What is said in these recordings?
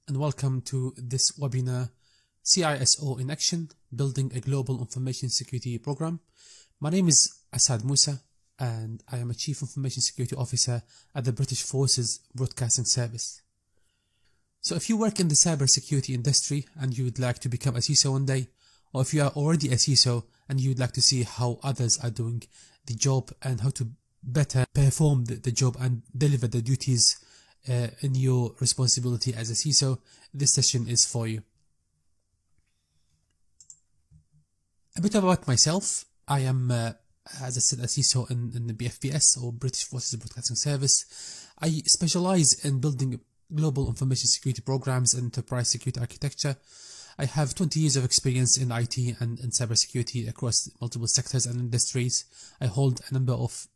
and welcome to this webinar, CISO in Action, Building a Global Information Security Program. My name is Asad Musa and I am a Chief Information Security Officer at the British Forces Broadcasting Service. So if you work in the cybersecurity industry and you would like to become a CISO one day, or if you are already a CISO and you would like to see how others are doing the job and how to better perform the job and deliver the duties in your responsibility as a CISO, this session is for you. A bit about myself. I am, as I said, a CISO in the BFBS, or British Forces Broadcasting Service. I specialize in building global information security programs and enterprise security architecture. I have 20 years of experience in IT and cybersecurity across multiple sectors and industries. I hold a number of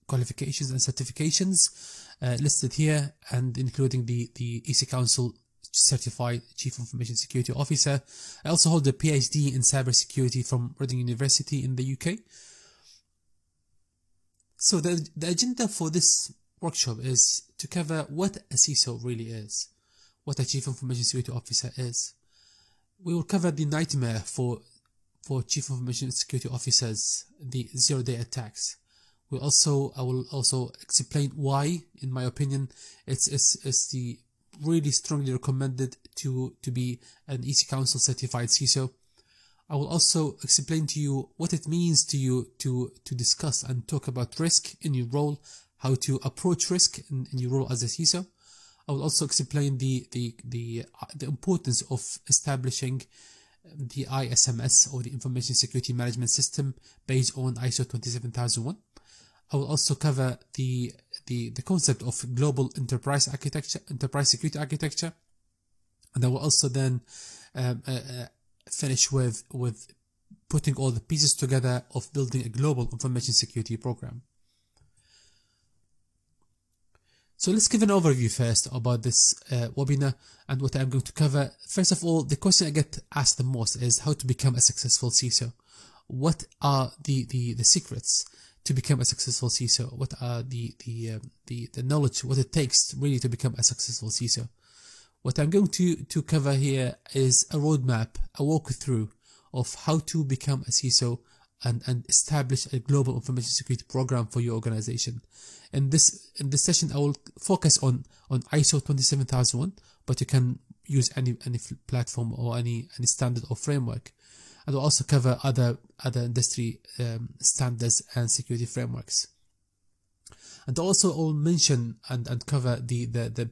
qualifications and certifications listed here, and including the EC Council Certified Chief Information Security Officer. I also hold a PhD in cybersecurity from Reading University in the UK. So the agenda for this workshop is to cover what a CISO really is, what a Chief Information Security Officer is. We will cover the nightmare for Chief Information Security Officers, the zero-day attacks. I will also explain why, in my opinion, it's the really strongly recommended to be an EC Council certified CISO. I will also explain to you what it means to you to discuss and talk about risk in your role, how to approach risk in your role as a CISO. I will also explain the importance of establishing the ISMS, or the Information Security Management System, based on ISO 27001. I will also cover the concept of global enterprise security architecture, and I will also then finish with putting all the pieces together of building a global information security program. So let's give an overview first about this webinar and what I'm going to cover. First of all, the question I get asked the most is how to become a successful CISO. What are the secrets to become a successful CISO? What are the knowledge, what it takes really to become a successful CISO? What I'm going to cover here is a roadmap, a walkthrough of how to become a CISO and establish a global information security program for your organization. In this session, I will focus on ISO 27001, but you can use any platform or any standard or framework. And we'll also cover other industry standards and security frameworks. And also I'll mention and cover the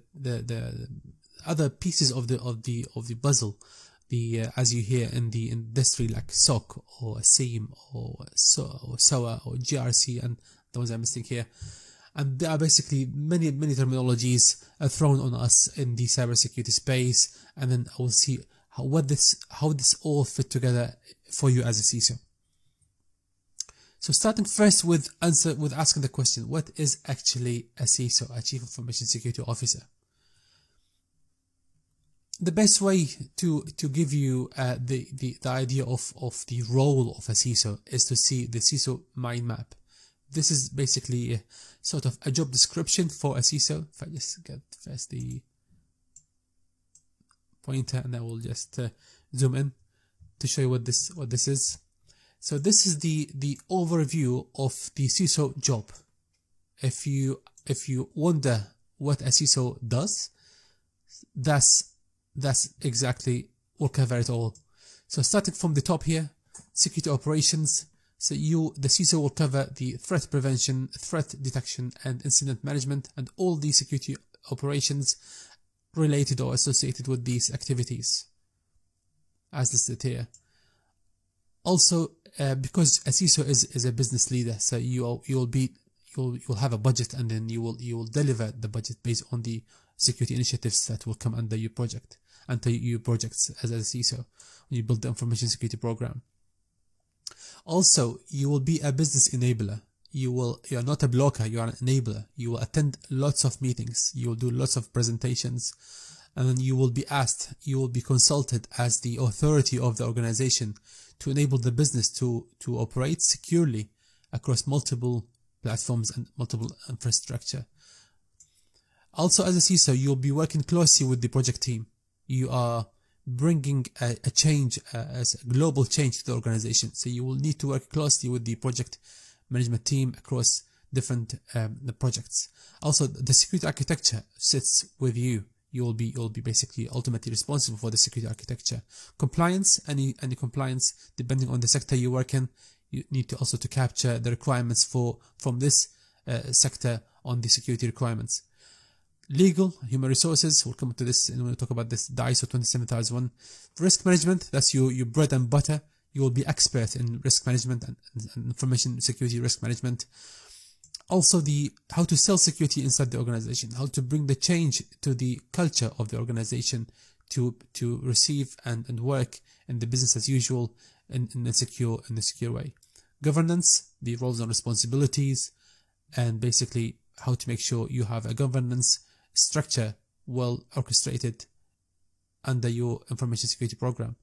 other pieces of the puzzle, as you hear in the industry, like SOC or SIEM or SOA or GRC, and the ones I'm listing here. And there are basically many terminologies thrown on us in the cybersecurity space, and then I will see how this all fit together for you as a CISO. So starting first with asking the question, what is actually a CISO, a Chief Information Security Officer? The best way to give you the idea of the role of a CISO is to see the CISO mind map. This is basically sort of a job description for a CISO. If I just get first the pointer, and I will just zoom in to show you what this is. So this is the overview of the CISO job. If you wonder what a CISO does, that's exactly, we'll cover it all. So starting from the top here, security operations. So the CISO will cover the threat prevention, threat detection, and incident management, and all the security operations related or associated with these activities, as listed here. Also, because a CISO is a business leader, so you'll have a budget, and then you will deliver the budget based on the security initiatives that will come under your projects as a CISO when you build the information security program. Also, you will be a business enabler. You are not a blocker, you are an enabler. You will attend lots of meetings, you will do lots of presentations, and then you will be consulted as the authority of the organization to enable the business to operate securely across multiple platforms and multiple infrastructure. Also, as a CISO, you'll be working closely with the project team. you are bringing a change, as a global change to the organization. So you will need to work closely with the project management team across different the projects. Also, the security architecture sits with you. You'll be basically ultimately responsible for the security architecture. Compliance, any compliance, depending on the sector you work in, you need to also to capture the requirements from this sector on the security requirements. Legal, human resources, we'll come to this when we talk about this, the ISO 27001. Risk management, that's your bread and butter. You will be expert in risk management and information security risk management. Also, how to sell security inside the organization, how to bring the change to the culture of the organization to receive and work in the business as usual in a secure way. Governance, the roles and responsibilities, and basically how to make sure you have a governance structure well orchestrated under your information security program.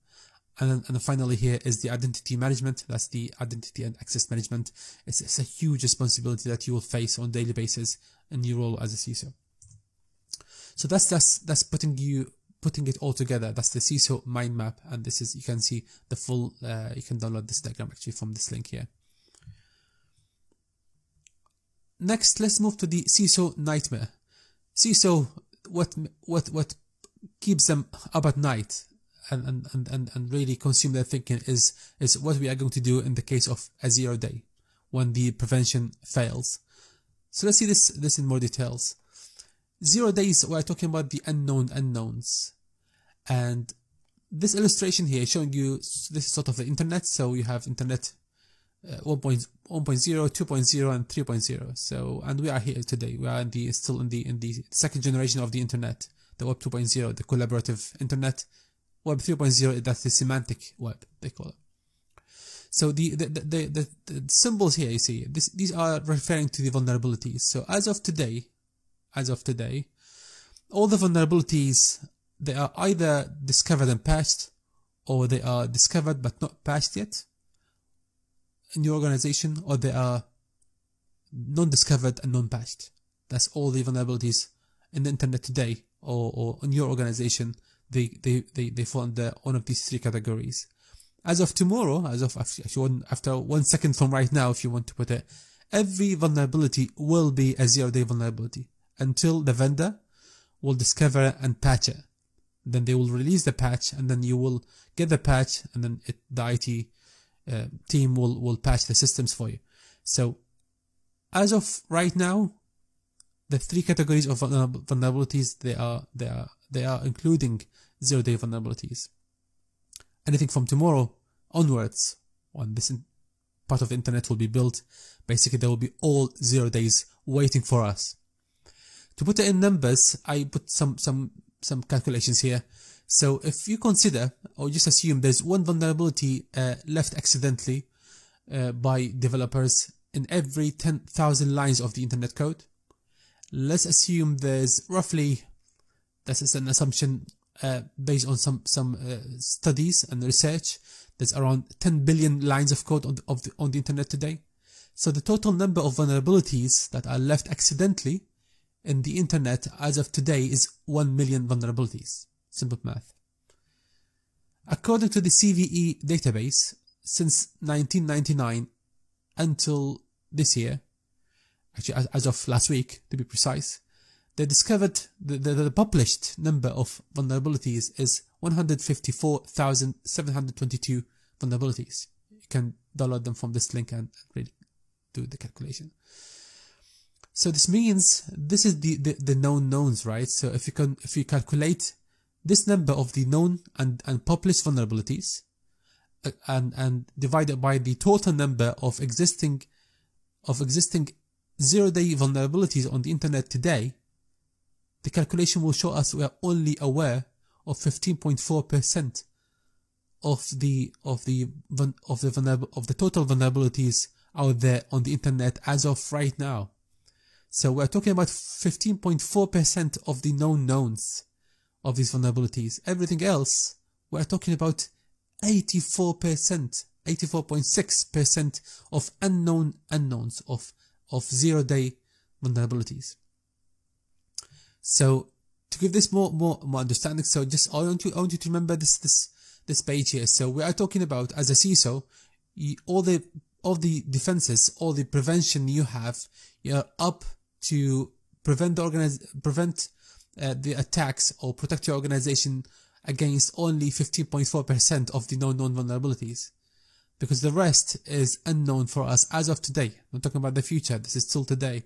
And then finally here is the identity management. That's the identity and access management. It's a huge responsibility that you will face on a daily basis in your role as a CISO. So that's putting it all together. That's the CISO mind map, and this is, you can see the full. You can download this diagram actually from this link here. Next, let's move to the CISO nightmare. CISO, what keeps them up at night and really consume their thinking is what we are going to do in the case of a 0 day when the prevention fails. So let's see this in more details. 0 days, we're talking about the unknown unknowns, and this illustration here is showing you this is sort of the internet. So you have internet 1.0, 2.0, and 3.0. So, and we are here today. We are still in the second generation of the internet, the Web 2.0, the collaborative internet. Web 3.0, that's the semantic web, they call it. So the symbols here, you see, these are referring to the vulnerabilities. So as of today, all the vulnerabilities, they are either discovered and patched, or they are discovered but not patched yet in your organization, or they are non-discovered and non-patched. That's all the vulnerabilities in the internet today, or in your organization. They fall under one of these three categories. As of tomorrow, after 1 second from right now, if you want to put it, every vulnerability will be a 0 day vulnerability until the vendor will discover and patch it. Then they will release the patch, and then you will get the patch, and then the IT team will patch the systems for you. So as of right now, the three categories of vulnerabilities, they are including 0 day vulnerabilities. Anything from tomorrow onwards, when this part of the internet will be built, basically there will be all 0 days waiting for us. To put it in numbers, I put some calculations here. So if you consider, or just assume, there's one vulnerability left accidentally by developers in every 10,000 lines of the internet code. Let's assume there's roughly, this is an assumption based on some studies and research, there's around 10 billion lines of code on the internet today. So the total number of vulnerabilities that are left accidentally in the internet as of today is 1 million vulnerabilities. Simple math. According to the CVE database, since 1999 until this year, actually as of last week to be precise, they discovered the published number of vulnerabilities is 154,722 vulnerabilities. You can download them from this link and really do the calculation. So this means this is the known knowns, right? So if you calculate this number of the known and published vulnerabilities and divide it by the total number of existing 0 day vulnerabilities on the internet today, the calculation will show us we are only aware of 15.4% of the total vulnerabilities out there on the internet as of right now. So we're talking about 15.4% of the known knowns of these vulnerabilities. Everything else, we're talking about 84.6% of unknown unknowns of 0 day vulnerabilities. So to give this more understanding, so just I want you to remember this page here. So we are talking about, as a CISO, all the defenses, all the prevention you have, you're up to prevent the attacks or protect your organization against only 15.4% of the known vulnerabilities, because the rest is unknown for us as of today. I'm talking about the future. This is still today.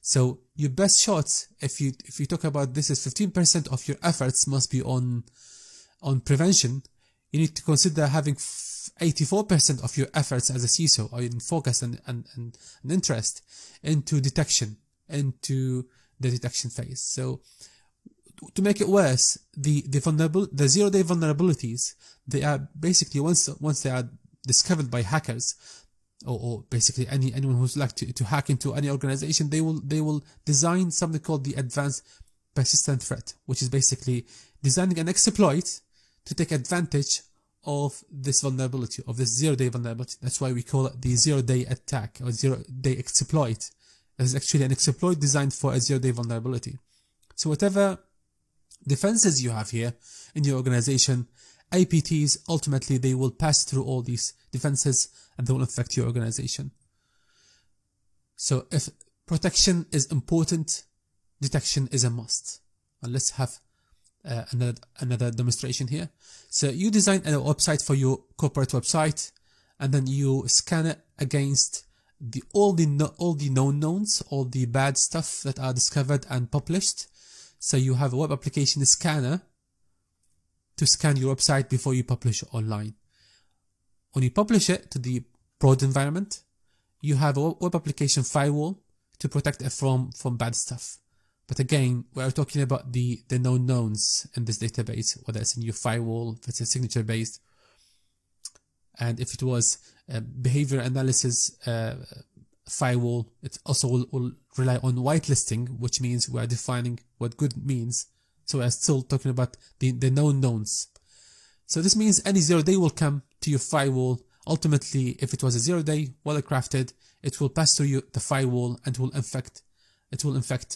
So your best shot, if you talk about this, is 15% of your efforts must be on prevention. You need to consider having 84% of your efforts as a CISO or in focus and interest into detection, into the detection phase. So to make it worse, the zero-day vulnerabilities, they are basically, once they are discovered by hackers, or basically anyone who's like to hack into any organization, they will design something called the advanced persistent threat, which is basically designing an exploit to take advantage of this vulnerability, of this zero-day vulnerability. That's why we call it the zero-day attack or zero-day exploit. It's actually an exploit designed for a zero-day vulnerability. So whatever defenses you have here in your organization, APTs, ultimately they will pass through all these defenses and they will affect your organization. So if protection is important, detection is a must. And let's have another demonstration here. So you design a website for your corporate website, and then you scan it against all the known knowns, all the bad stuff that are discovered and published. So you have a web application scanner to scan your website before you publish it online. When you publish it to the prod environment, you have a web application firewall to protect it from bad stuff. But again, we are talking about the known knowns in this database, whether it's in your firewall, if it's a signature based, and if it was a behavior analysis firewall, it also will rely on whitelisting, which means we are defining what good means. So we are still talking about the known knowns. So this means any zero day will come to your firewall. Ultimately, if it was a zero day, well crafted, it will pass through the firewall and will infect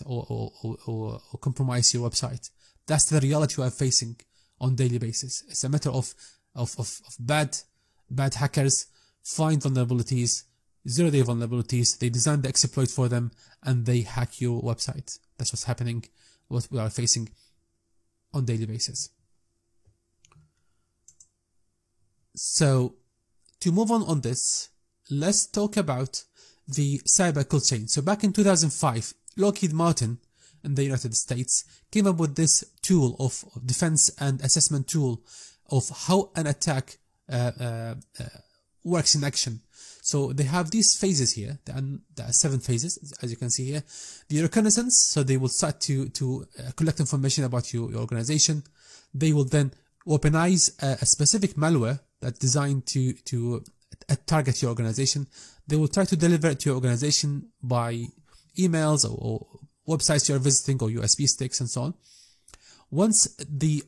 or compromise your website. That's the reality we are facing on a daily basis. It's a matter of bad hackers find vulnerabilities, zero-day vulnerabilities, they design the exploit for them, and they hack your website. That's what's happening, what we are facing on a daily basis. So, to move on this, let's talk about the cyber kill chain. So back in 2005, Lockheed Martin in the United States came up with this tool of defense and assessment tool of how an attack works in action. So they have these phases here. There are 7 phases, as you can see here. The reconnaissance, so they will start to collect information about your organization. They will then weaponize a specific malware that's designed to target your organization. They will try to deliver it to your organization by emails or websites you're visiting or USB sticks and so on. Once the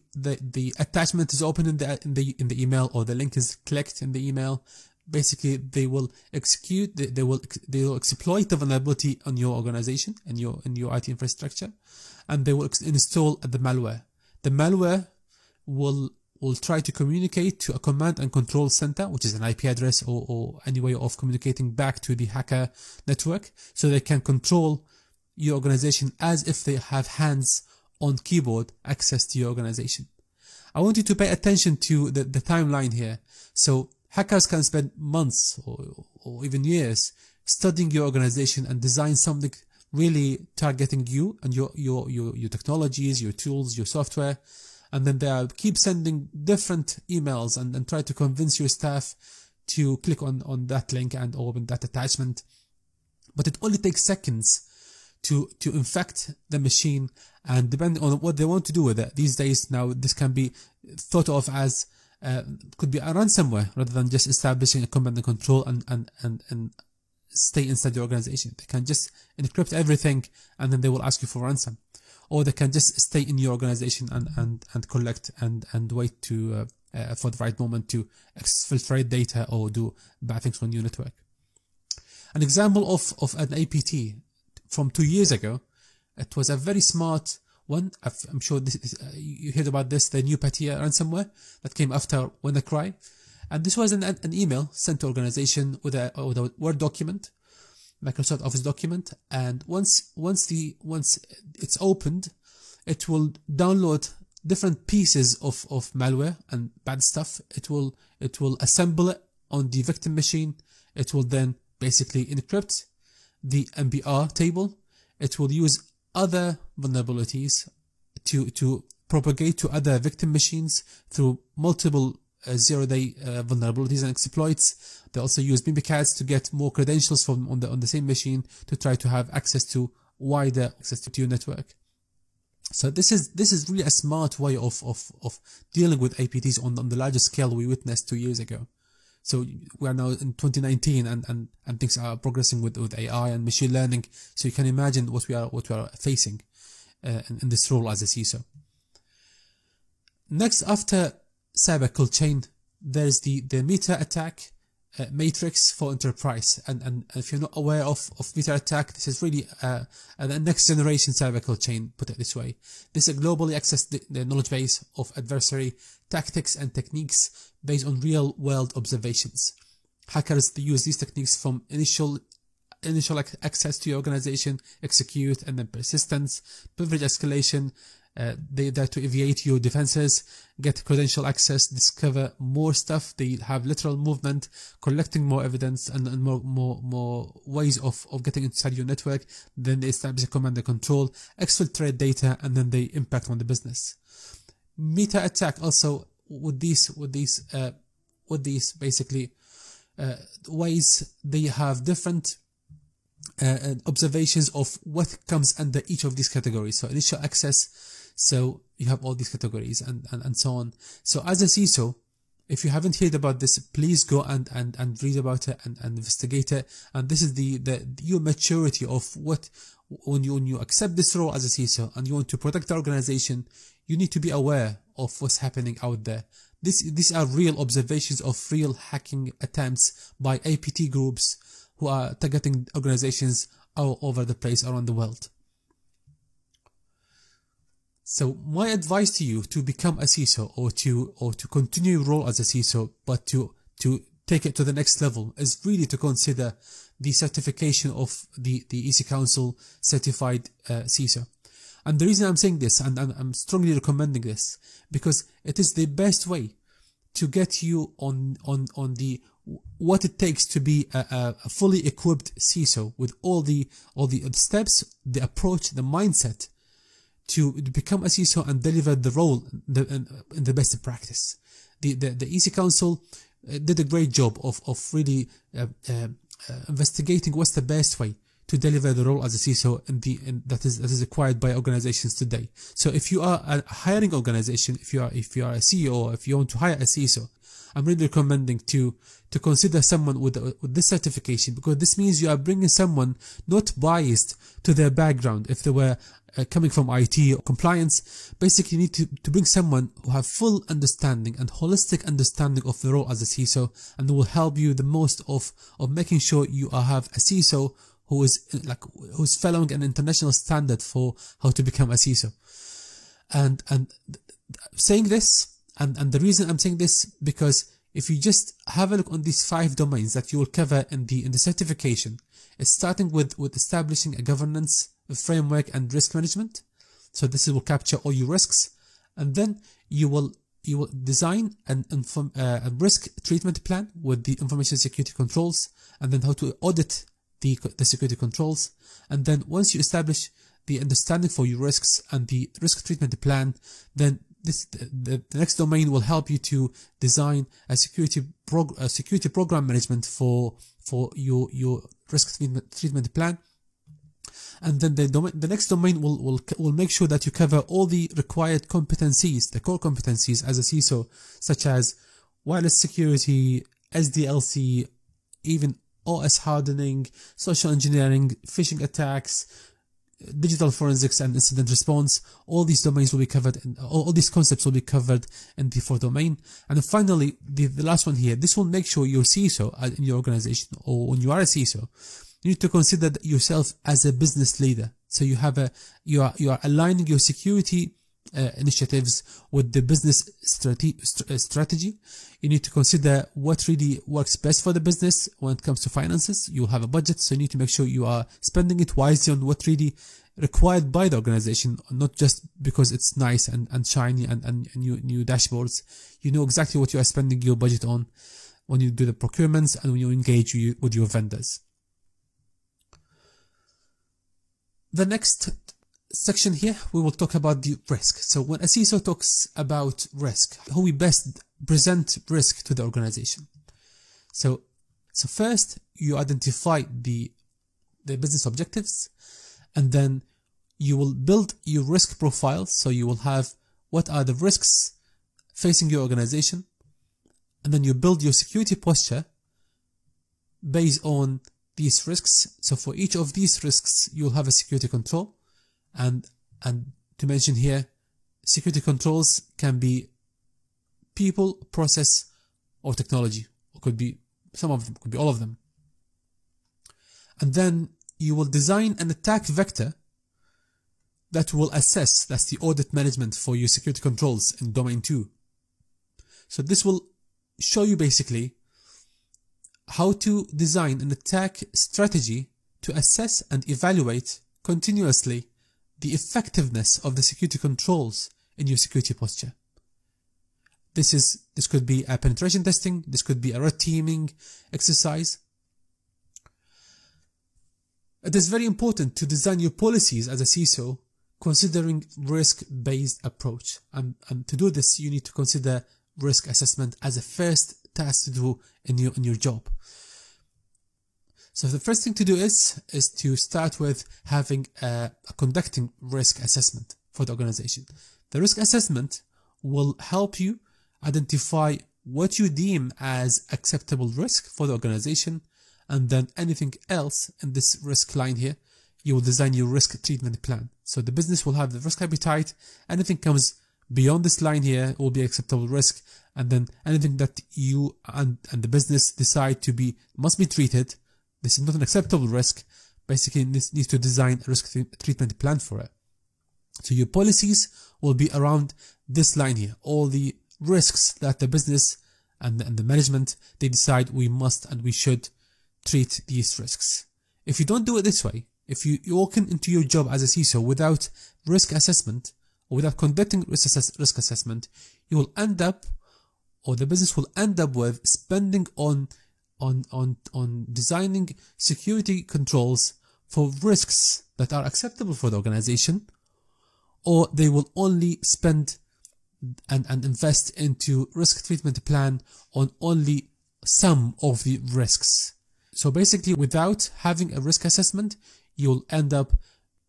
attachment is open in the email, or the link is clicked in the email, basically they will exploit the vulnerability on your organization and your IT infrastructure, and they will install the malware. The malware will try to communicate to a command and control center, which is an IP address or any way of communicating back to the hacker network, so they can control your organization as if they have hands on keyboard access to your organization. I want you to pay attention to the timeline here. So hackers can spend months or even years studying your organization and design something really targeting you and your technologies, your tools, your software. And then they keep sending different emails and try to convince your staff to click on that link and open that attachment. But it only takes seconds to infect the machine, and depending on what they want to do with it. These days now, this can be thought of as could be a ransomware rather than just establishing a command and control and stay inside the organization. They can just encrypt everything and then they will ask you for ransom. Or they can just stay in your organization and collect and wait to for the right moment to exfiltrate data or do bad things on your network. An example of an APT from 2 years ago, it was a very smart one. I'm sure you heard about this, the new Patia ransomware that came after WannaCry. And this was an email sent to organization with a Word document, Microsoft Office document. And once it's opened, it will download different pieces of malware and bad stuff. It will assemble it on the victim machine. It will then basically encrypt the MBR table. It will use other vulnerabilities to propagate to other victim machines through multiple zero-day vulnerabilities and exploits. They also use Mimikatz to get more credentials from on the same machine to try to have access to wider access to your network. So this is really a smart way of dealing with APTs on the larger scale we witnessed 2 years ago. So we are now in 2019 and things are progressing with AI and machine learning. So you can imagine what we are facing in this role as a CISO. Next, after cyber cold chain, there's the Meta attack matrix for enterprise. And if you're not aware of Meta attack, this is really a next generation cyber cold chain, put it this way. This is a globally accessed the knowledge base of adversary tactics and techniques based on real world observations. Hackers, they use these techniques from initial access to your organization, execute, and then persistence, privilege escalation. They there to evaluate your defenses, get credential access, discover more stuff. They have lateral movement, collecting more evidence and more ways of getting inside your network. Then they establish a command and control, exfiltrate data, and then they impact on the business. Meta attack also with these basically ways, they have different observations of what comes under each of these categories. So initial access, so you have all these categories and so on. So as a CISO, if you haven't heard about this, please go and read about it and investigate it. And this is your maturity of what, when you accept this role as a CISO and you want to protect the organization, you need to be aware of what's happening out there. These are real observations of real hacking attempts by APT groups who are targeting organizations all over the place around the world. So my advice to you to become a CISO or to continue your role as a CISO, but to take it to the next level, is really to consider the certification of the EC Council certified CISO. And the reason I'm saying this, and I'm strongly recommending this, because it is the best way to get you on the what it takes to be a fully equipped CISO with all the steps, the approach, the mindset to become a CISO and deliver the role in the best practice. The EC Council did a great job of really investigating what's the best way to deliver the role as a CISO that is required by organizations today. So if you are a hiring organization, if you are a CEO, or if you want to hire a CISO, I'm really recommending to consider someone with this certification, because this means you are bringing someone not biased to their background. If they were coming from IT or compliance, basically you need to bring someone who have full understanding and holistic understanding of the role as a CISO, and will help you the most of making sure you have a CISO who's following an international standard for how to become a CISO. And saying this, and the reason I'm saying this, because if you just have a look on these 5 domains that you will cover in the certification, it's starting with establishing a governance, a framework, and risk management. So this will capture all your risks, and then you will design a risk treatment plan with the information security controls, and then how to audit the security controls. And then once you establish the understanding for your risks and the risk treatment plan, then the next domain will help you to design a security program management for your risk treatment plan. And then the next domain will make sure that you cover all the required competencies, the core competencies as a CISO, such as wireless security, SDLC, even OS hardening, social engineering, phishing attacks, digital forensics, and incident response. All these domains will be covered, all these concepts will be covered in the 4th domain. And then finally, the last one here, this will make sure your CISO in your organization, or when you are a CISO, you need to consider yourself as a business leader. So you are aligning your security initiatives with the business strategy. You need to consider what really works best for the business when it comes to finances. You'll have a budget, so you need to make sure you are spending it wisely on what really required by the organization, not just because it's nice and shiny and new dashboards. You know exactly what you are spending your budget on when you do the procurements and when you engage with your vendors. The next section here, we will talk about the risk. So when a CISO talks about risk, how we best present risk to the organization. So first you identify the business objectives, and then you will build your risk profile. So you will have what are the risks facing your organization, and then you build your security posture based on these risks. So for each of these risks, you'll have a security control. And to mention here, security controls can be people, process, or technology. It could be some of them, could be all of them. And then you will design an attack vector that will assess, that's the audit management for your security controls in domain 2. So this will show you basically how to design an attack strategy to assess and evaluate continuously the effectiveness of the security controls in your security posture. This could be a penetration testing, this could be a red teaming exercise. It is very important to design your policies as a CISO considering risk-based approach. And to do this, you need to consider risk assessment as a first task to do in your job. So the first thing to do is to start with having conducting risk assessment for the organization. The risk assessment will help you identify what you deem as acceptable risk for the organization, and then anything else in this risk line here, you will design your risk treatment plan. So the business will have the risk appetite. Anything comes beyond this line here will be acceptable risk, and then anything that you and the business decide must be treated, this is not an acceptable risk, basically this needs to design a risk treatment plan for it. So your policies will be around this line here, all the risks that the business and the management, they decide we must and we should treat these risks. If you don't do it this way, if you walk into your job as a CISO without risk assessment, or without conducting risk assessment, you will end up, or the business will end up with spending on designing security controls for risks that are acceptable for the organization, or they will only spend and invest into risk treatment plan on only some of the risks. So basically, without having a risk assessment, you'll end up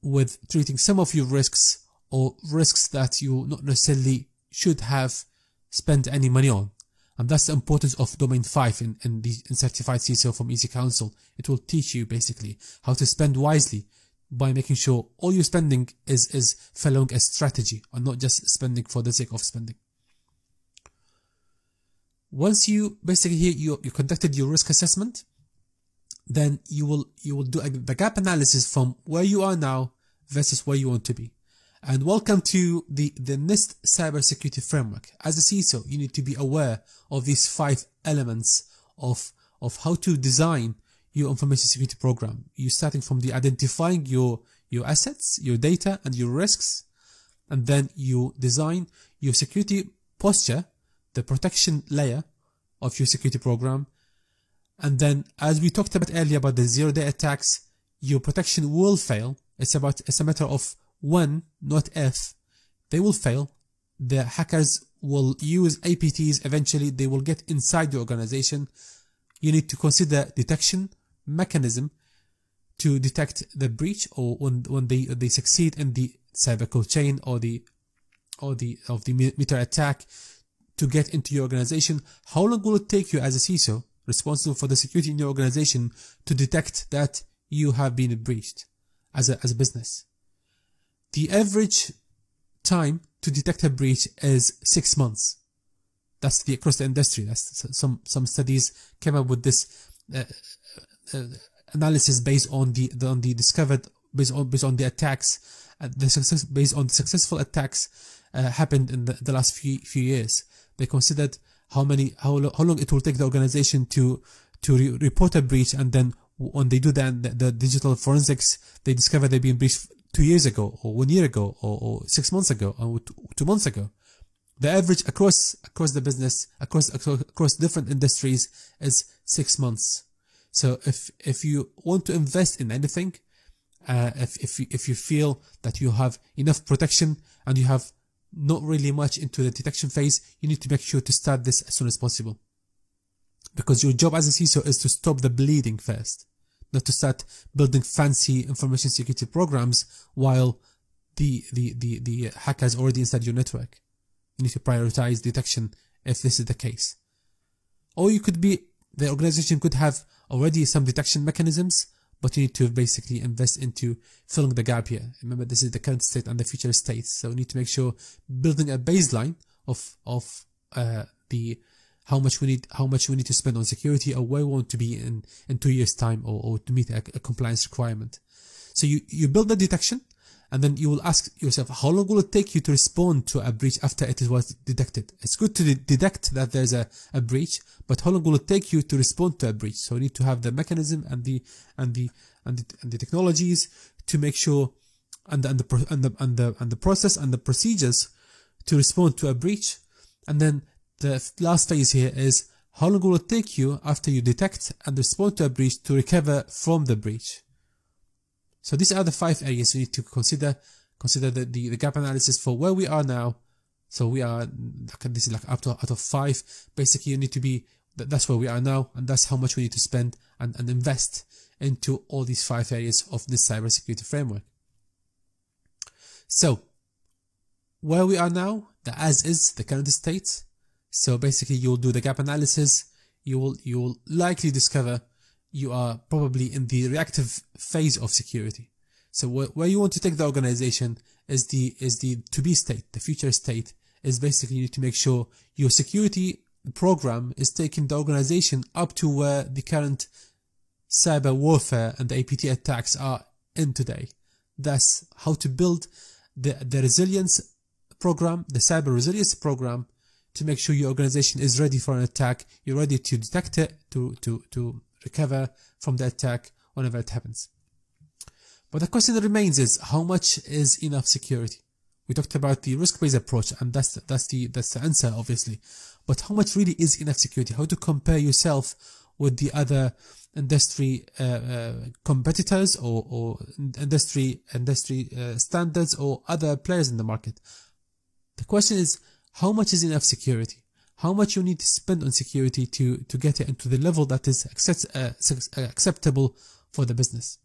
with treating some of your risks, or risks that you not necessarily should have spent any money on. And that's the importance of domain 5 in certified CISO from Easy Counsel. It will teach you basically how to spend wisely by making sure all your spending is following a strategy, and not just spending for the sake of spending. Once you basically you conducted your risk assessment, then you will do the gap analysis from where you are now versus where you want to be. And welcome to the NIST cybersecurity framework. As a CISO, you need to be aware of these 5 elements of how to design your information security program. You're starting from the identifying your assets, your data, and your risks, and then you design your security posture, the protection layer of your security program. And then, as we talked about earlier about the zero-day attacks, your protection will fail. It's a matter of when, not if. They will fail. The hackers will use APTs. Eventually, they will get inside the organization. You need to consider detection mechanism to detect the breach, or when they succeed in the cyber cold chain or the meter attack to get into your organization. How long will it take you as a CISO responsible for the security in your organization to detect that you have been breached as a business? The average time to detect a breach is 6 months. That's across the industry. That's some studies came up with this analysis based on the discovered based on the attacks, based on the successful attacks happened in the last few years. They considered how long it will take the organization to report a breach, and then when they do that, the digital forensics, they discover they've been breached 2 years ago, or 1 year ago, or 6 months ago, or 2 months ago. The average across the business, across different industries, is 6 months. So if you want to invest in anything, if you feel that you have enough protection and you have not really much into the detection phase, you need to make sure to start this as soon as possible. Because your job as a CISO is to stop the bleeding first, not to start building fancy information security programs while the hacker is already inside your network. You need to prioritize detection if this is the case. Or the organization could have already some detection mechanisms, but you need to basically invest into filling the gap here. Remember, this is the current state and the future state. So we need to make sure building a baseline of how much we need to spend on security, or where we want to be in 2 years' time, or to meet a compliance requirement. So you build the detection, and then you will ask yourself, how long will it take you to respond to a breach after it was detected? It's good to detect that there's a breach, but how long will it take you to respond to a breach? So we need to have the mechanism and the technologies to make sure, and the process and the procedures to respond to a breach. And then the last phase here is, how long will it take you after you detect and respond to a breach to recover from the breach? So these are the 5 areas you need to consider. Consider the gap analysis for where we are now. So this is like out of 5. Basically, you need to be, that's where we are now, and that's how much we need to spend and invest into all these 5 areas of this cybersecurity framework. So where we are now, the as is, the current state. So basically, you'll do the gap analysis. You will likely discover you are probably in the reactive phase of security. So where you want to take the organization is the to-be state, the future state. Is basically, you need to make sure your security program is taking the organization up to where the current cyber warfare and the APT attacks are in today. That's how to build the resilience program, the cyber resilience program, to make sure your organization is ready for an attack. You're ready to detect it, to recover from the attack whenever it happens. But the question that remains is, how much is enough security? We talked about the risk-based approach, and that's the answer, obviously. But how much really is enough security? How to compare yourself with the other industry competitors, or industry standards, or other players in the market? The question is, how much is enough security? How much you need to spend on security to get it into the level that is acceptable for the business?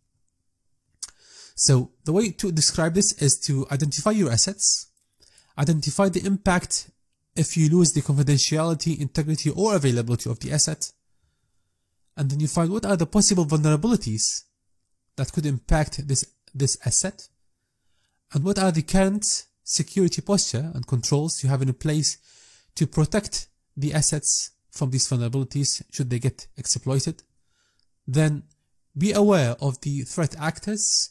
So the way to describe this is to identify your assets, identify the impact if you lose the confidentiality, integrity, or availability of the asset, and then you find what are the possible vulnerabilities that could impact this asset, and what are the current security posture and controls you have in place to protect the assets from these vulnerabilities should they get exploited. Then be aware of the threat actors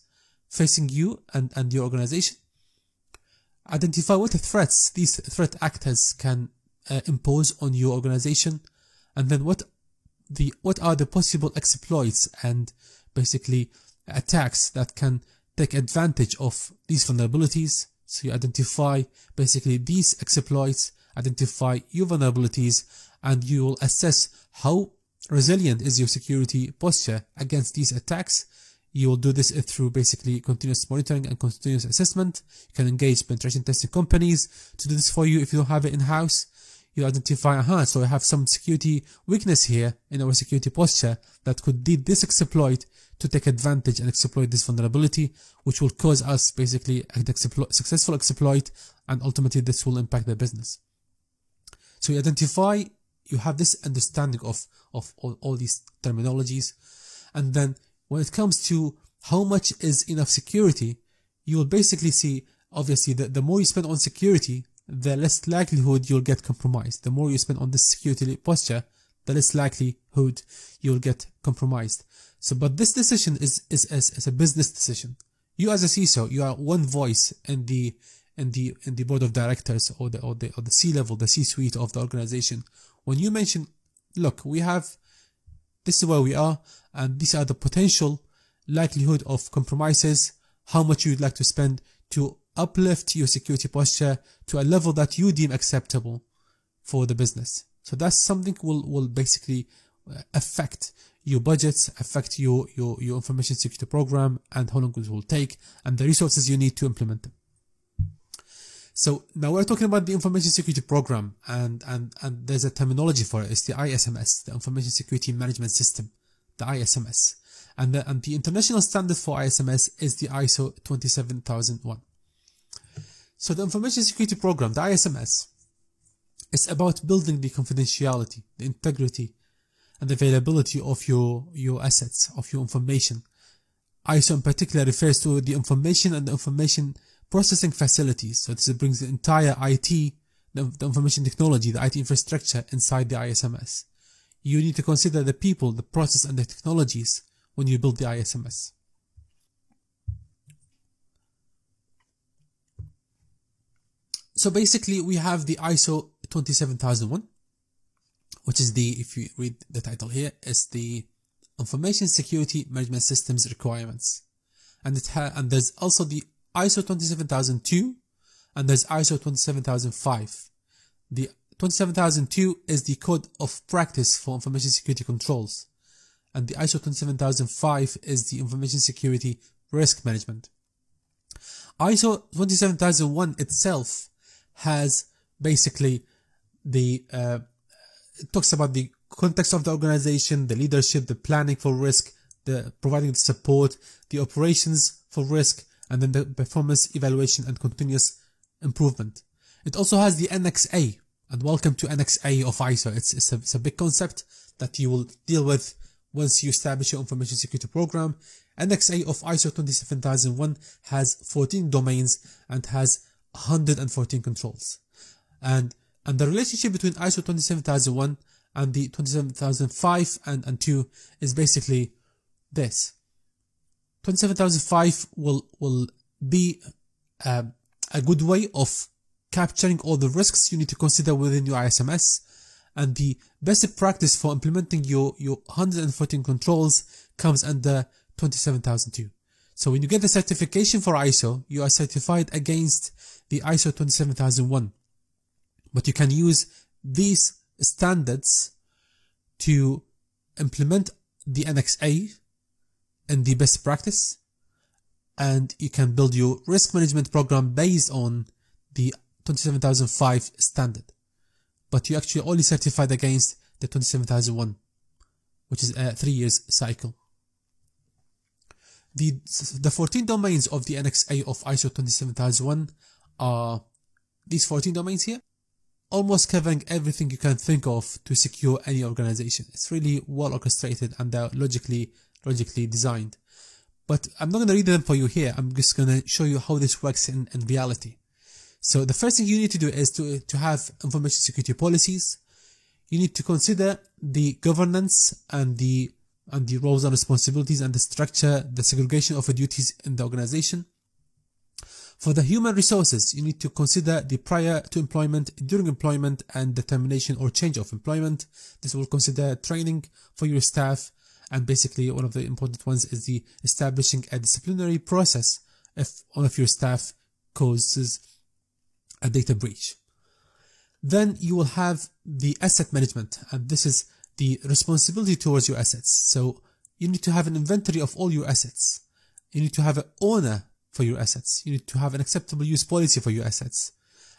facing you and your organization. Identify what threats these threat actors can impose on your organization, and then what are the possible exploits and basically attacks that can take advantage of these vulnerabilities. So you identify basically these exploits, identify your vulnerabilities, and you will assess how resilient is your security posture against these attacks. You will do this through basically continuous monitoring and continuous assessment. You can engage penetration testing companies to do this for you if you don't have it in-house. You identify, so I have some security weakness here in our security posture that could lead this exploit to take advantage and exploit this vulnerability, which will cause us basically a successful exploit, and ultimately this will impact the business. So you identify, you have this understanding of all these terminologies, and then when it comes to how much is enough security, you will basically see, obviously, the more you spend on security, the less likelihood you'll get compromised. The more you spend on this security posture, the less likelihood you'll get compromised. So, but this decision is a business decision. You as a CISO, you are one voice in the board of directors or the C level, the C-suite of the organization. When you mention, look, this is where we are, and these are the potential likelihood of compromises, how much you would like to spend to uplift your security posture to a level that you deem acceptable for the business. So that's something will basically affect your budgets, affect your information security program, and how long it will take, and the resources you need to implement them. So now we're talking about the information security program, and there's a terminology for it. It's the ISMS, the Information Security Management System, the ISMS. And the international standard for ISMS is the ISO 27001. So the information security program, the ISMS, is about building the confidentiality, the integrity, and the availability of your assets, of your information. ISO in particular refers to the information and the information processing facilities. So this brings the entire IT, the information technology, the IT infrastructure inside the ISMS. You need to consider the people, the process, and the technologies when you build the ISMS. So basically we have the ISO 27001, which is if you read the title here, is the Information Security Management Systems Requirements. And there's also the ISO 27002, and there's ISO 27005. The 27002 is the code of practice for information security controls, and the ISO 27005 is the information security risk management. ISO 27001 itself has basically it talks about the context of the organization, the leadership, the planning for risk, the providing the support, the operations for risk, and then the performance evaluation and continuous improvement. It also has the NXA, and welcome to NXA of ISO. It's a big concept that you will deal with once you establish your information security program. NXA of ISO 27001 has 14 domains and has 114 controls. And the relationship between ISO 27001 and the 27005 and 2 is basically this. 27005 will be a good way of capturing all the risks you need to consider within your ISMS, and the best practice for implementing your 114 controls comes under 27002. So when you get the certification for ISO, you are certified against the ISO 27001. But you can use these standards to implement the NXA and the best practice, and you can build your risk management program based on the 27005 standard. But you actually only certified against the 27001, which is a 3 years cycle. The 14 domains of the NXA of ISO 27001 are these 14 domains here, almost covering everything you can think of to secure any organization. It's really well orchestrated and they're logically designed. But I'm not going to read them for you here. I'm just going to show you how this works in reality. So the first thing you need to do is to have information security policies. You need to consider the governance and the roles and responsibilities and the structure, the segregation of the duties in the organization. For the human resources, you need to consider the prior to employment, during employment, and the termination or change of employment. This will consider training for your staff, and basically one of the important ones is the establishing a disciplinary process if one of your staff causes a data breach. Then you will have the asset management, and this is the responsibility towards your assets. So you need to have an inventory of all your assets. You need to have an owner for your assets. You need to have an acceptable use policy for your assets.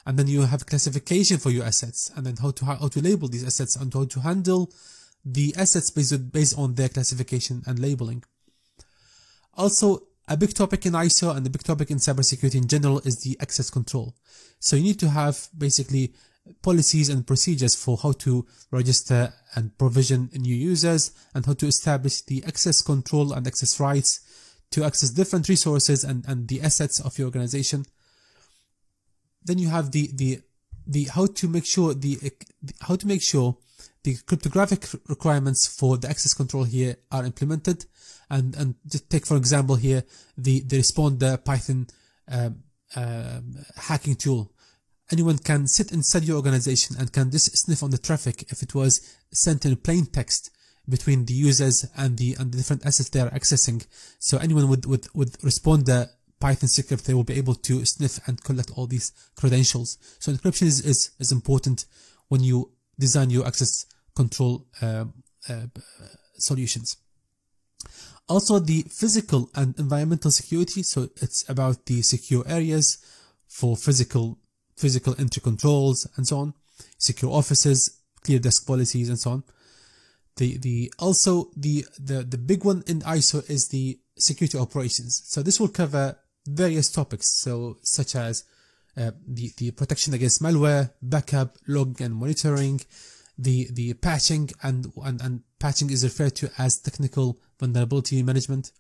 And then you have classification for your assets, and then how to label these assets and how to handle the assets based on their classification and labeling. Also, a big topic in ISO and a big topic in cybersecurity in general is the access control. So you need to have basically policies and procedures for how to register and provision new users, and how to establish the access control and access rights to access different resources and the assets of your organization. Then you have the how to make sure the cryptographic requirements for the access control here are implemented, and just take for example here the Responder Python hacking tool. Anyone can sit inside your organization and can just sniff on the traffic if it was sent in plain text between the users and the different assets they are accessing. So anyone with Responder Python script, they will be able to sniff and collect all these credentials. So encryption is important when you design your access control solutions. Also, the physical and environmental security. So it's about the secure areas for physical entry controls and so on, secure offices, clear desk policies and so on. The big one in ISO is the security operations. So this will cover various topics, so such as the protection against malware, backup, log and monitoring, the patching, and patching is referred to as technical vulnerability management,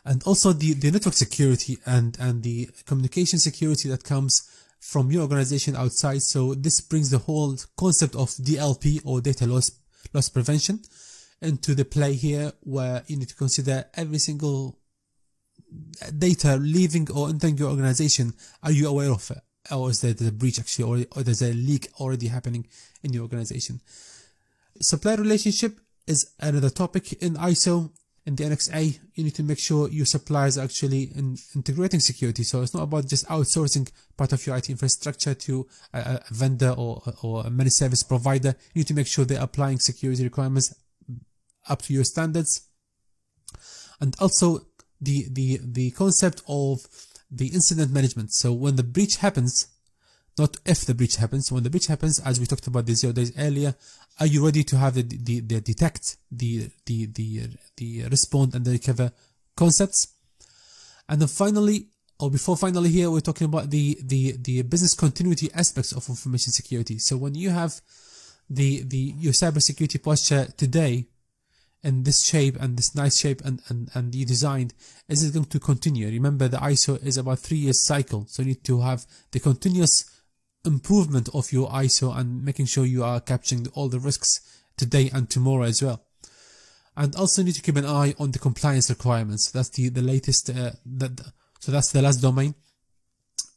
and also the network security and the communication security that comes from your organization outside. So this brings the whole concept of DLP, or data loss prevention, into the play here, where you need to consider every single data leaving or entering your organization. Are you aware of it? Or is there a breach actually, or there's a leak already happening in your organization? Supplier relationship is another topic in ISO. In the NXA, you need to make sure your suppliers are actually integrating security. So it's not about just outsourcing part of your IT infrastructure to a vendor or a managed service provider. You need to make sure they're applying security requirements up to your standards. And also the concept of the incident management. So when the breach happens, not if the breach happens, when the breach happens, as we talked about the 0 days earlier, are you ready to have the detect, the respond and the recover concepts? And then finally, or before finally here, we're talking about the business continuity aspects of information security. So when you have your cybersecurity posture today in this shape and this nice shape and you designed, is it going to continue? Remember, the ISO is about 3 years cycle, so you need to have the continuous improvement of your ISO and making sure you are capturing all the risks today and tomorrow as well. And also need to keep an eye on the compliance requirements. That's the latest, so that's the last domain.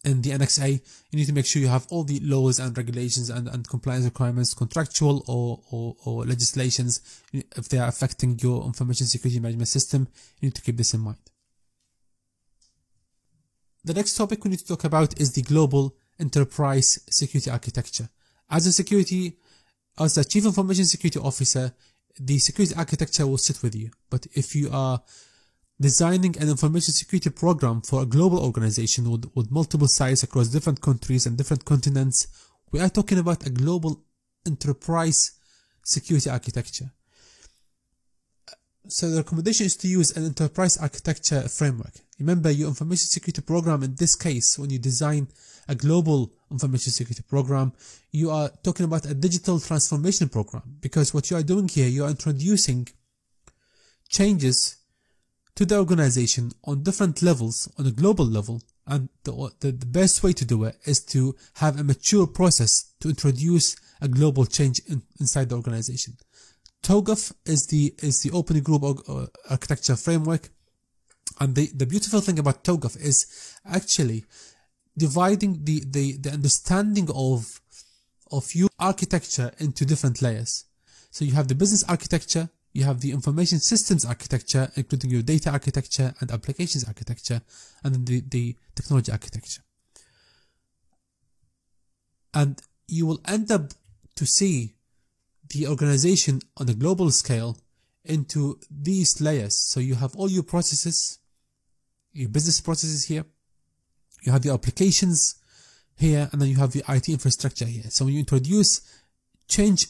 In the NXA, you need to make sure you have all the laws and regulations and compliance requirements, contractual or legislations. If they are affecting your information security management system, you need to keep this in mind. The next topic we need to talk about is the global enterprise security architecture. As a chief information security officer, the security architecture will sit with you. But if you are designing an information security program for a global organization with multiple sites across different countries and different continents, we are talking about a global enterprise security architecture. So the recommendation is to use an enterprise architecture framework. Remember, your information security program, in this case, when you design a global information security program, you are talking about a digital transformation program, because what you are doing here, you are introducing changes to the organization on different levels, on a global level, and the best way to do it is to have a mature process to introduce a global change inside the organization. TOGAF is the Open Group Architecture Framework, and the beautiful thing about TOGAF is actually dividing the understanding of your architecture into different layers. So you have the business architecture, you have the information systems architecture, including your data architecture and applications architecture, and then the technology architecture. And you will end up to see the organization on a global scale into these layers. So you have all your processes, your business processes here, you have your applications here, and then you have the IT infrastructure here. So when you introduce change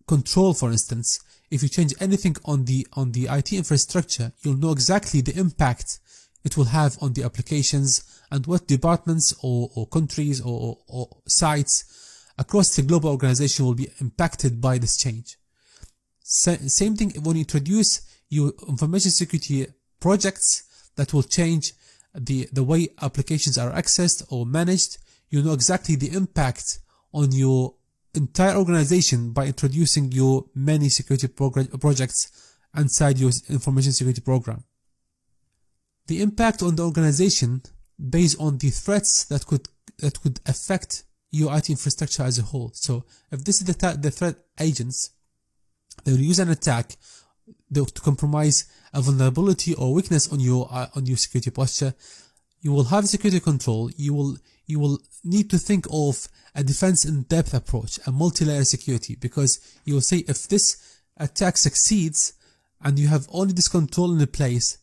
control, for instance, if you change anything on the IT infrastructure, you'll know exactly the impact it will have on the applications and what departments or countries or sites across the global organization will be impacted by this change. Same thing when you introduce your information security projects that will change the way applications are accessed or managed. you know exactly the impact on your entire organization by introducing your many security projects inside your information security program. The impact on the organization based on the threats that could affect your IT infrastructure as a whole. So if this is the threat agents, they will use an attack to compromise a vulnerability or weakness on your security posture. You will have security control. You will need to think of a defense in depth approach, a multi-layer security, because you will say if this attack succeeds and you have only this control in place,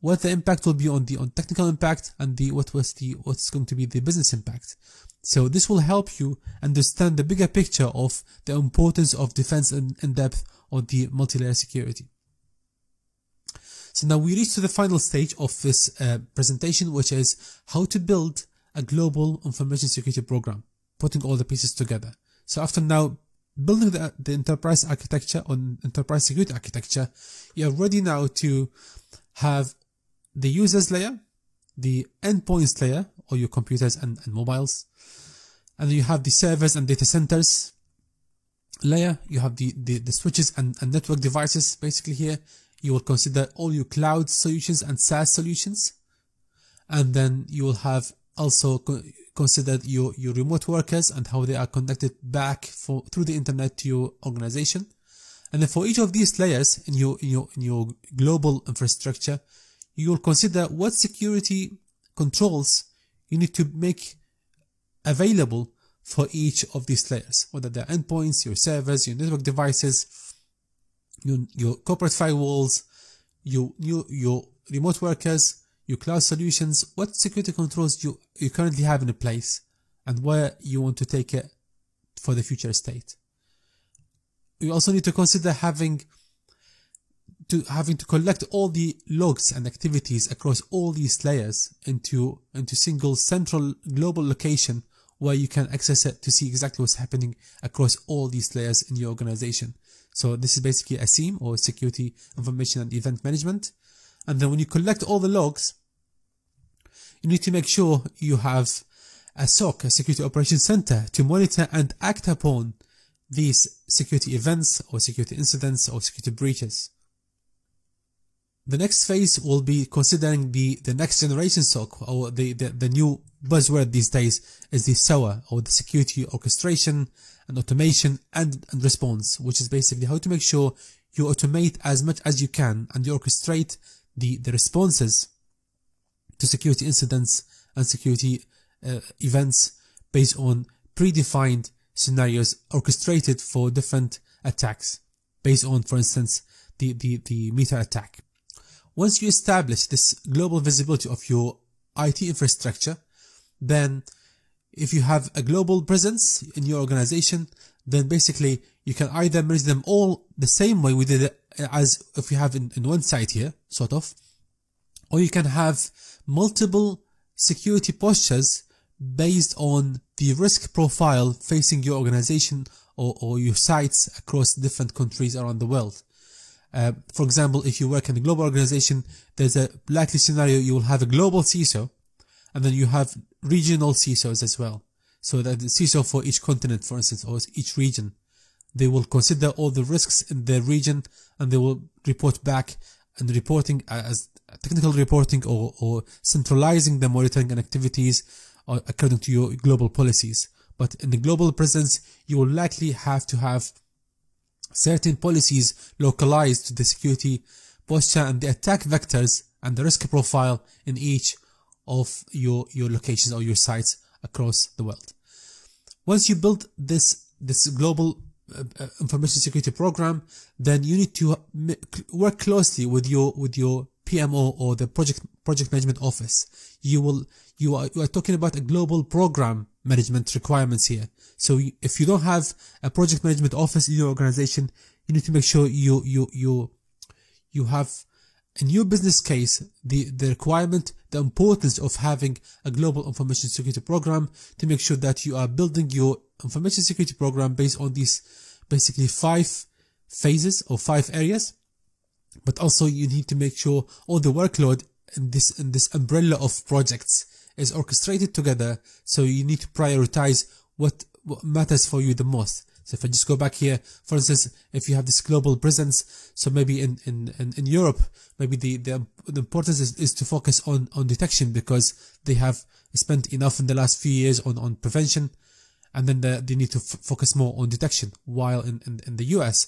what the impact will be on technical impact and what's going to be the business impact. So this will help you understand the bigger picture of the importance of defense in depth or the multi-layer security. So now we reach to the final stage of this presentation, which is how to build a global information security program, putting all the pieces together. So after now building the enterprise architecture or enterprise security architecture, you're ready now to have the users layer, the endpoints layer, or your computers and mobiles, and you have the servers and data centers layer. You have the switches and network devices. Basically here, you will consider all your cloud solutions and SaaS solutions. And then you will have also considered your remote workers and how they are connected back through the internet to your organization. And then for each of these layers in your global infrastructure, you will consider what security controls you need to make available for each of these layers, whether they're endpoints, your servers, your network devices, your corporate firewalls, your remote workers, your cloud solutions, what security controls you currently have in place and where you want to take it for the future state. You also need to consider having to collect all the logs and activities across all these layers into single central global location where you can access it to see exactly what's happening across all these layers in your organization. So this is basically a SIEM, or Security Information and Event Management. And then when you collect all the logs, you need to make sure you have a SOC, a Security Operations Center, to monitor and act upon these security events or security incidents or security breaches. The next phase will be considering the next generation SOC, or the new buzzword these days is the SOA, or the Security Orchestration and Automation and Response, which is basically how to make sure you automate as much as you can and you orchestrate the responses to security incidents and security events based on predefined scenarios orchestrated for different attacks based on, for instance, the Meta attack. Once you establish this global visibility of your IT infrastructure, then if you have a global presence in your organization, then basically you can either manage them all the same way we did it as if you have in one site here, sort of, or you can have multiple security postures based on the risk profile facing your organization or your sites across different countries around the world. For example, if you work in a global organization, there's a likely scenario you will have a global CISO, and then you have regional CISOs as well. So that the CISO for each continent, for instance, or each region, they will consider all the risks in their region and they will report back, and reporting as technical reporting or centralizing the monitoring and activities according to your global policies. But in the global presence, you will likely have to have certain policies localized to the security posture and the attack vectors and the risk profile in each of your locations or your sites across the world. Once you build this global information security program, then you need to work closely with your PMO or the project management office. You are talking about a global program management requirements here. So if you don't have a project management office in your organization, you need to make sure you have in your business case the requirement, the importance of having a global information security program to make sure that you are building your information security program based on these basically 5 phases or 5 areas. But also you need to make sure all the workload in this umbrella of projects is orchestrated together. So you need to prioritize what matters for you the most. So if I just go back here, for instance, if you have this global presence, so maybe in Europe, maybe the importance is to focus on detection, because they have spent enough in the last few years on prevention, and then they need to focus more on detection. While in the US,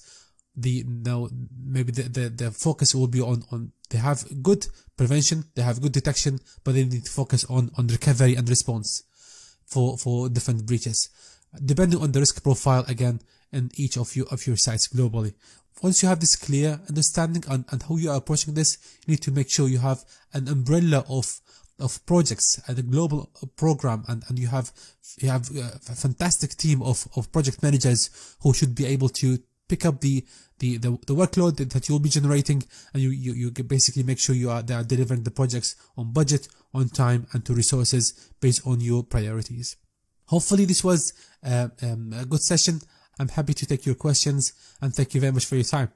maybe the focus will be on they have good prevention, they have good detection, but they need to focus on recovery and response for different breaches, depending on the risk profile again in each of your sites globally. Once you have this clear understanding and how you are approaching this, you need to make sure you have an umbrella of projects and a global program, and you have a fantastic team of project managers who should be able to pick up the workload that you'll be generating, and you basically make sure they are delivering the projects on budget, on time, and to resources based on your priorities. Hopefully this was a good session. I'm happy to take your questions, and thank you very much for your time.